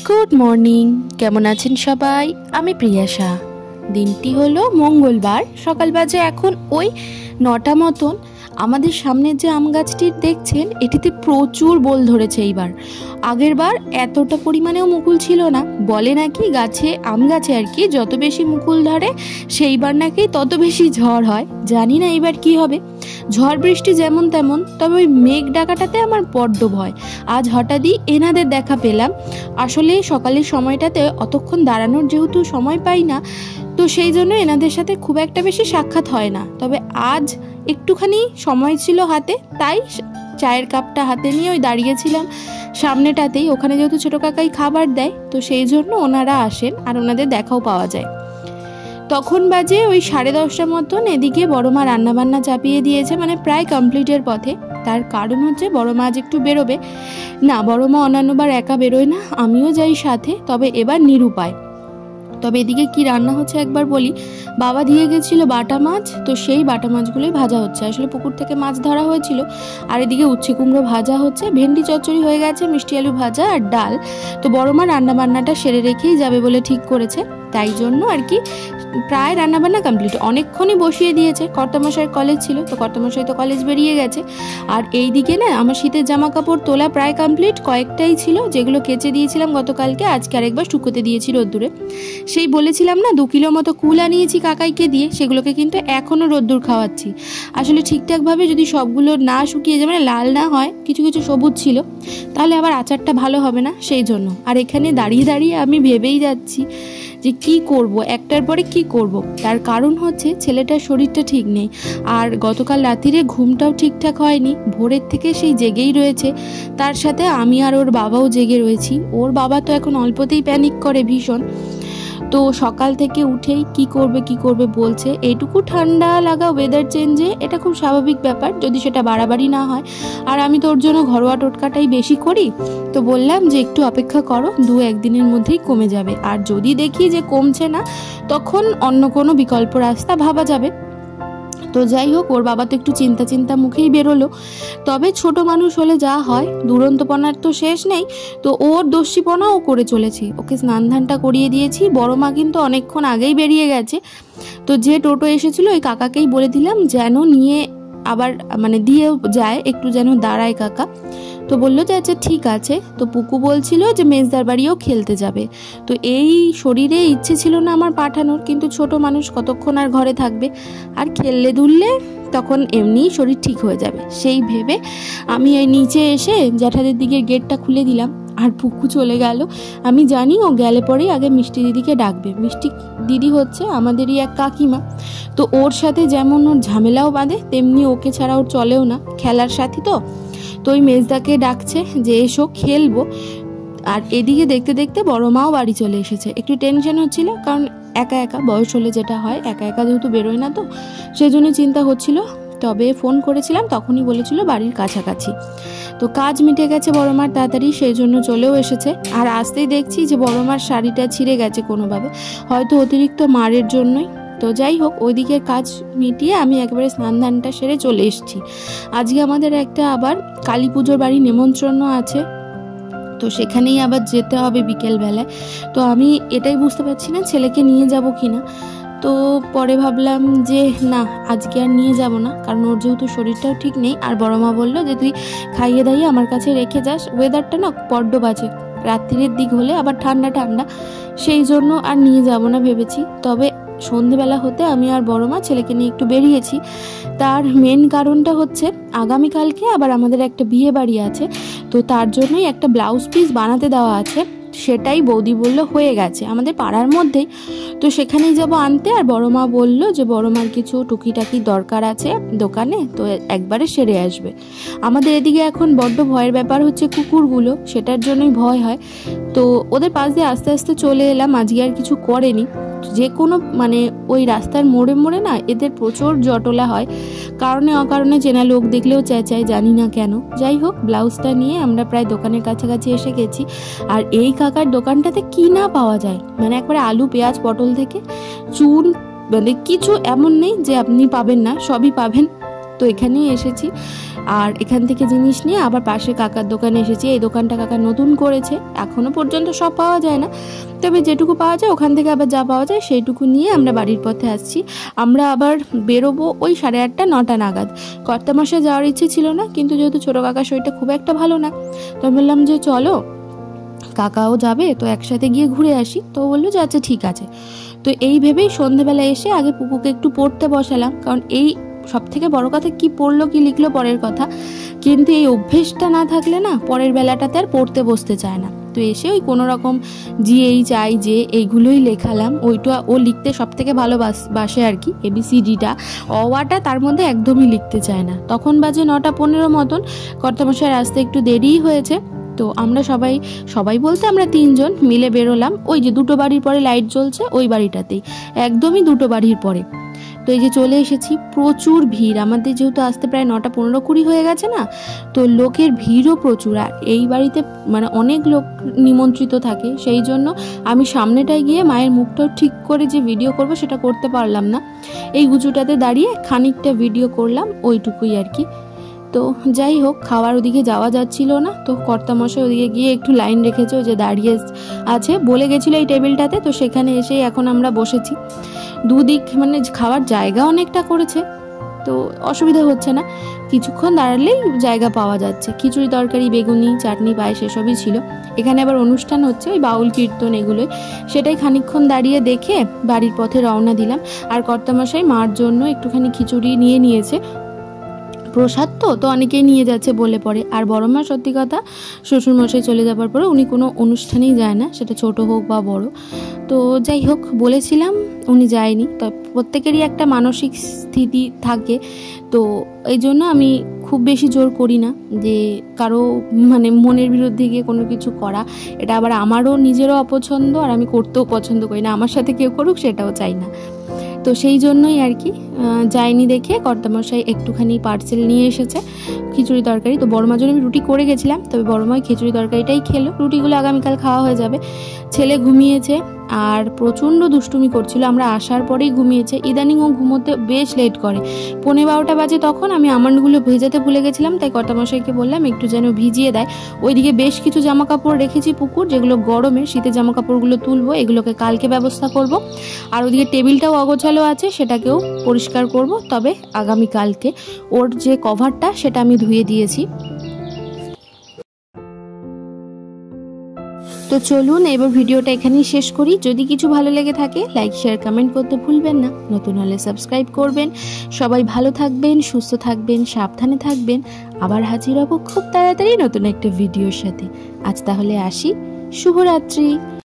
Good morning, কেমন আছেন সবাই? আমি প্রিয়াশা। দিনটি হলো মঙ্গলবার, সকাল বাজে এখন ওই 9টা মতন। আমাদের সামনের যে আম গাছটি দেখছেন, এটিতে প্রচুর বোল ধরেছে এইবার। আগের বার এতটা পরিমাণেও মুকুল ছিল না। বলে নাকি গাছে, আম গাছে আর কি, যত বেশি মুকুল ধরে সেইবার নাকি তত বেশি ঝড় হয়। জানি না এইবার কি হবে। ঝড় বৃষ্টি যেমন তেমন, তবে ওই মেঘ ডাকাটাতে আমার বড্ড ভয়। আজ হঠাৎই এনাদের দেখা পেলাম। আসলে সকালের সময়টাতে অতক্ষণ দাঁড়ানোর যেহেতু সময় পাই না, তো সেই জন্য এনাদের সাথে খুব একটা বেশি সাক্ষাৎ হয় না। তবে আজ একটুখানি সময় ছিল হাতে, তাই চায়ের কাপটা হাতে নিয়ে ওই দাঁড়িয়েছিলাম সামনেটাতেই। ওখানে যেহেতু ছোটো কাকাই খাবার দেয়, তো সেই জন্য ওনারা আসেন আর ওনাদের দেখাও পাওয়া যায়। তখন বাজে ওই 10:30 মতন। এদিকে বড় মা রান্নাবান্না চাপিয়ে দিয়েছে, মানে প্রায় কমপ্লিটের পথে। তার কারণ হচ্ছে বড় মা আজ একটু বেরোবে না। বড় মা অন্যান্যবার একা বেরোয় না, আমিও যাই সাথে, তবে এবার নিরুপায়। তবে এদিকে কি রান্না হচ্ছে একবার বলি। বাবা দিয়ে গেছিল বাটা মাছ, তো সেই বাটা মাছগুলোই ভাজা হচ্ছে। আসলে পুকুর থেকে মাছ ধরা হয়েছিল। আর এদিকে উচ্ছে কুমড়ো ভাজা হচ্ছে, ভেন্ডি চচ্চড়ি হয়ে গেছে, মিষ্টি আলু ভাজা আর ডাল। তো বড় মা রান্নাবান্নাটা সেরে রেখেই যাবে বলে ঠিক করেছে, তাই জন্য আর কি প্রায় রান্নাবান্না কমপ্লিট। অনেকক্ষণই বসিয়ে দিয়েছে। কর্তামশাইয়ের কলেজ ছিল, তো কর্তামশাই তো কলেজ বেরিয়ে গেছে। আর এই দিকে না আমার শীতের জামা কাপড় তোলা প্রায় কমপ্লিট। কয়েকটাই ছিল যেগুলো কেচে দিয়েছিলাম গতকালকে, আজকে আরেকবার শুকোতে দিয়েছি রোদ্দুরে। সেই বলেছিলাম না 2 কিলো মতো কুল আনিয়েছি কাকাইকে দিয়ে, সেগুলোকে কিন্তু এখনও রোদ্দুর খাওয়াচ্ছি। আসলে ঠিকঠাকভাবে যদি সবগুলো না শুকিয়ে যায়, মানে লাল না হয়, কিছু কিছু সবুজ ছিল, তাহলে আবার আচারটা ভালো হবে না, সেই জন্য। আর এখানে দাঁড়িয়ে দাঁড়িয়ে আমি ভেবেই যাচ্ছি যে কি করব, একটার পরে কি করব। তার কারণ হচ্ছে ছেলেটার শরীরটা ঠিক নেই, আর গতকাল রাত্রিরে ঘুমটাও ঠিকঠাক হয়নি। ভোরের থেকে সেই জেগেই রয়েছে, তার সাথে আমি আর ওর বাবাও জেগে রয়েছি। ওর বাবা তো এখন অল্পতেই প্যানিক করে ভীষণ। তো সকাল থেকে উঠেই কি করবে বলছে। এইটুকু ঠান্ডা লাগা ওয়েদার চেঞ্জে এটা খুব স্বাভাবিক ব্যাপার, যদি সেটা বাড়াবাড়ি না হয়। আর আমি তোর জন্য ঘরোয়া টোটকাটাই বেশি করি, তো বললাম যে একটু অপেক্ষা করো, 2-1 দিনের মধ্যেই কমে যাবে। আর যদি দেখি যে কমছে না, তখন অন্য কোনো বিকল্প রাস্তা ভাবা যাবে। তো যাই হোক, ওর বাবা তো একটু চিন্তা মুখেই বেরোলো। তবে ছোট মানুষ হলে যা হয়, দুরন্তপনার তো শেষ নেই। তো ওর দস্যিপনাও করে চলেছে। ওকে স্নান ধানটা করিয়ে দিয়েছি। বড় মা কিন্তু অনেকক্ষণ আগেই বেরিয়ে গেছে। তো যে টোটো এসেছিল ওই কাকাকেই বলে দিলাম যেন নিয়ে আবার মানে দিয়েও যায়, একটু যেন দাঁড়ায় কাকা। তো বললো যে আচ্ছা ঠিক আছে। তো পুকু বলছিল যে মেজদার বাড়িও খেলতে যাবে। তো এই শরীরে ইচ্ছে ছিল না আমার পাঠানোর, কিন্তু ছোট মানুষ কতক্ষণ আর ঘরে থাকবে। আর খেললে দুললে তখন এমনিই শরীর ঠিক হয়ে যাবে, সেই ভেবে আমি এই নিচে এসে জ্যাঠাদের দিকে গেটটা খুলে দিলাম। আর পুকু চলে গেল। আমি জানি ও গেলে পরেই আগে মিষ্টি দিদিকে ডাকবে। মিষ্টি দিদি হচ্ছে আমাদেরই এক কাকিমা। তো ওর সাথে যেমন ওর ঝামেলাও বাঁধে, তেমনি ওকে ছাড়া ওর চলেও না, খেলার সাথী তো। তো ওই মেজদাকে ডাকছে যে এসো খেলবো। আর এদিকে দেখতে দেখতে বড় মাও বাড়ি চলে এসেছে। একটু টেনশন হচ্ছিল, কারণ একা একা বয়স হলে যেটা হয়, একা একা যেহেতু বেরোয় না, তো সেই জন্য চিন্তা হচ্ছিল। তবে ফোন করেছিলাম, তখনই বলেছিল বাড়ির কাছাকাছি। তো কাজ মিটে গেছে বড় মার তাড়াতাড়ি, সেই জন্য চলেও এসেছে। আর আসতেই দেখছি যে বড় মার শাড়িটা ছিঁড়ে গেছে কোনোভাবে, হয়তো অতিরিক্ত মারের জন্যই। তো যাই হোক, ওইদিকে কাজ মিটিয়ে আমি একবারে স্নান ধানটা সেরে চলে এসেছি। আজকে আমাদের একটা আবার কালী পুজোর বাড়ি নেমন্ত্রণ আছে, তো সেখানেই আবার যেতে হবে বিকেলবেলায়। তো আমি এটাই বুঝতে পারছি না ছেলেকে নিয়ে যাব কিনা। তো পরে ভাবলাম যে না, আজকে আর নিয়ে যাব না, কারণ ওর যেহেতু শরীরটাও ঠিক নেই। আর বড় মা বললো যে তুই খাইয়ে দাইয়ে আমার কাছে রেখে যাস। ওয়েদারটা না বড্ড বাজে, রাত্রির দিক হলে আবার ঠান্ডা ঠান্ডা, সেই জন্য আর নিয়ে যাব না ভেবেছি। তবে সন্ধেবেলা হতে আমি আর বড় মা ছেলেকে নিয়ে একটু বেরিয়েছি। তার মেন কারণটা হচ্ছে আগামীকালকে আবার আমাদের একটা বিয়ে বাড়ি আছে, তো তার জন্যই একটা ব্লাউজ পিস বানাতে দেওয়া আছে। সেটাই বৌদি বলল হয়ে গেছে আমাদের পাড়ার মধ্যেই, তো সেখানেই যাব আনতে। আর বড় মা বললো যে বড় মার কিছু টুকিটাকি দরকার আছে দোকানে, তো একবারে সেরে আসবে। আমাদের এদিকে এখন বড্ড ভয়ের ব্যাপার হচ্ছে কুকুরগুলো, সেটার জন্যই ভয় হয়। তো ওদের পাশ দিয়ে আস্তে আস্তে চলে এলাম। আজকে আর কিছু করেনি। যে কোনো মানে ওই রাস্তার মোড়ে মোড়ে না এদের প্রচুর জটলা হয়, কারণে অকারণে চেনা লোক দেখলেও চেঁচায়, জানি না কেন। যাই হোক, ব্লাউজটা নিয়ে আমরা প্রায় দোকানের কাছাকাছি এসে গেছি। আর এই কাকার দোকানটাতে কি না পাওয়া যায়, মানে একবারে আলু পেঁয়াজ পটল থেকে চুন, মানে কিছু এমন নেই যে আপনি পাবেন না, সবই পাবেন। তো এখানেই এসেছি, আর এখান থেকে জিনিস নিয়ে আবার পাশে কাকার দোকানে এসেছি। এই দোকানটা কাকা নতুন করেছে, এখনও পর্যন্ত সব পাওয়া যায় না, তবে যেটুকু পাওয়া যায় ওখান থেকে আবার যা পাওয়া যায় সেইটুকু নিয়ে আমরা বাড়ির পথে আসছি। আমরা আবার বেরোবো ওই 8:30 9টা নাগাদ। কর্তামশায় যাওয়ার ইচ্ছে ছিল না, কিন্তু যেহেতু ছোটো কাকার শরীরটা খুব একটা ভালো না, তো আমি বললাম যে চলো, কাকাও যাবে তো একসাথে গিয়ে ঘুরে আসি। তো বললো যে আচ্ছা ঠিক আছে। তো এই ভেবেই সন্ধেবেলা এসে আগে পুকুকে একটু পড়তে বসালাম, কারণ এই সব থেকে বড় কথা কি পড়লো কি লিখলো পরের কথা, কিন্তু এই অভ্যেসটা না থাকলে না পরের বেলাটাতে আর পড়তে বসতে চায় না। তো এসে ওই কোনো রকম চাই যে এইগুলোই লেখালাম। ওইটা ও লিখতে সব থেকে ভালোবাসে আর কি, ABCDটা, অওয়াটা তার মধ্যে একদমই লিখতে চায় না। তখন বাজে 9টা 15 মতন, কর্তামশাইয়ের আসতে একটু দেরিই হয়েছে। তো আমরা সবাই বলতে আমরা 3 জন মিলে বেরোলাম, ওই যে 2টো বাড়ির পরে লাইট জ্বলছে ওই বাড়িটাতেই, একদমই 2টো বাড়ির পরে। তো এই যে চলে এসেছি, প্রচুর ভিড়, আমাদের যেহেতু আসতে প্রায় 9টা 15 20 হয়ে গেছে না, তো লোকের ভিড়ও প্রচুর। আর এই বাড়িতে মানে অনেক লোক নিমন্ত্রিত থাকে, সেই জন্য আমি সামনেটায় গিয়ে মায়ের মুখটাও ঠিক করে যে ভিডিও করব সেটা করতে পারলাম না। এই উঁচুটাতে দাঁড়িয়ে খানিকটা ভিডিও করলাম, ওইটুকুই আর কি। তো যাই হোক, খাওয়ার ওদিকে যাওয়া যাচ্ছিল না, তো কর্তামশাই ওদিকে গিয়ে একটু লাইন রেখেছে, যে দাঁড়িয়ে আছে বলে গেছিলো এই টেবিলটাতে, তো সেখানে এসেই এখন আমরা বসেছি। দুদিক মানে খাওয়ার জায়গা অনেকটা করেছে, তো অসুবিধা হচ্ছে না, কিছুক্ষণ দাঁড়ালেই জায়গা পাওয়া যাচ্ছে। খিচুড়ি তরকারি, বেগুনি, চাটনি, পায়েস এসবই ছিল। এখানে আবার অনুষ্ঠান হচ্ছে, ওই বাউল কীর্তন এগুলোই, সেটাই খানিকক্ষণ দাঁড়িয়ে দেখে বাড়ির পথে রওনা দিলাম। আর কর্তামশাই মার জন্য একটুখানি খিচুড়ি নিয়েছে, প্রসাদ তো অনেকেই নিয়ে যাচ্ছে বলে পড়ে। আর বড় মা সত্যি কথা, শ্বশুরমশাই চলে যাবার পরে উনি কোনো অনুষ্ঠানেই যায় না, সেটা ছোট হোক বা বড়। তো যাই হোক, বলেছিলাম উনি যায়নি। তো প্রত্যেকেরই একটা মানসিক স্থিতি থাকে, তো এই জন্য আমি খুব বেশি জোর করি না যে কারো মানে মনের বিরুদ্ধে গিয়ে কোনো কিছু করা। এটা আবার আমারও নিজেরও অপছন্দ, আর আমি করতেও পছন্দ করি না, আমার সাথে কেউ করুক সেটাও চাই না। তো সেই জন্যই আর কি যায়নি দেখে কর্তামশাই একটুখানি পার্সেল নিয়ে এসেছে খিচুড়ি তরকারি। তো বড় মার জন্য আমি রুটি করে গেছিলাম, তবে বড় মা খিচুড়ি তরকারিটাই খেলো, রুটিগুলো আগামীকাল খাওয়া হয়ে যাবে। ছেলে ঘুমিয়েছে আর প্রচণ্ড দুষ্টুমি করছিল, আমরা আসার পরেই ঘুমিয়েছে। ইদানিং ও ঘুমোতে বেশ লেট করে, 11:15 বাজে। তখন আমি আমন্ডগুলো ভেজাতে ভুলে গেছিলাম, তাই কর্তামশাইকে বললাম একটু যেন ভিজিয়ে দেয়। ওইদিকে বেশ কিছু জামা কাপড় রেখেছি পুকুর, যেগুলো গরমের, শীতের জামা কাপড়গুলো তুলবো, এগুলোকে কালকে ব্যবস্থা করব। আর ওদিকে টেবিলটাও অগোছালো আছে, সেটাকেও পরিষ্কার করব, তবে আগামীকালকে। ওর যে কভারটা সেটা আমি ধুয়ে দিয়েছি। তো চলুন এবার ভিডিওটা এখানেই শেষ করি। যদি কিছু ভালো লেগে থাকে লাইক শেয়ার কমেন্ট করতে ভুলবেন না, নতুন হলে সাবস্ক্রাইব করবেন। সবাই ভালো থাকবেন, সুস্থ থাকবেন, সাবধানে থাকবেন। আবার হাজির হব খুব তাড়াতাড়ি নতুন একটা ভিডিওর সাথে। আজ তাহলে আসি, শুভরাত্রি।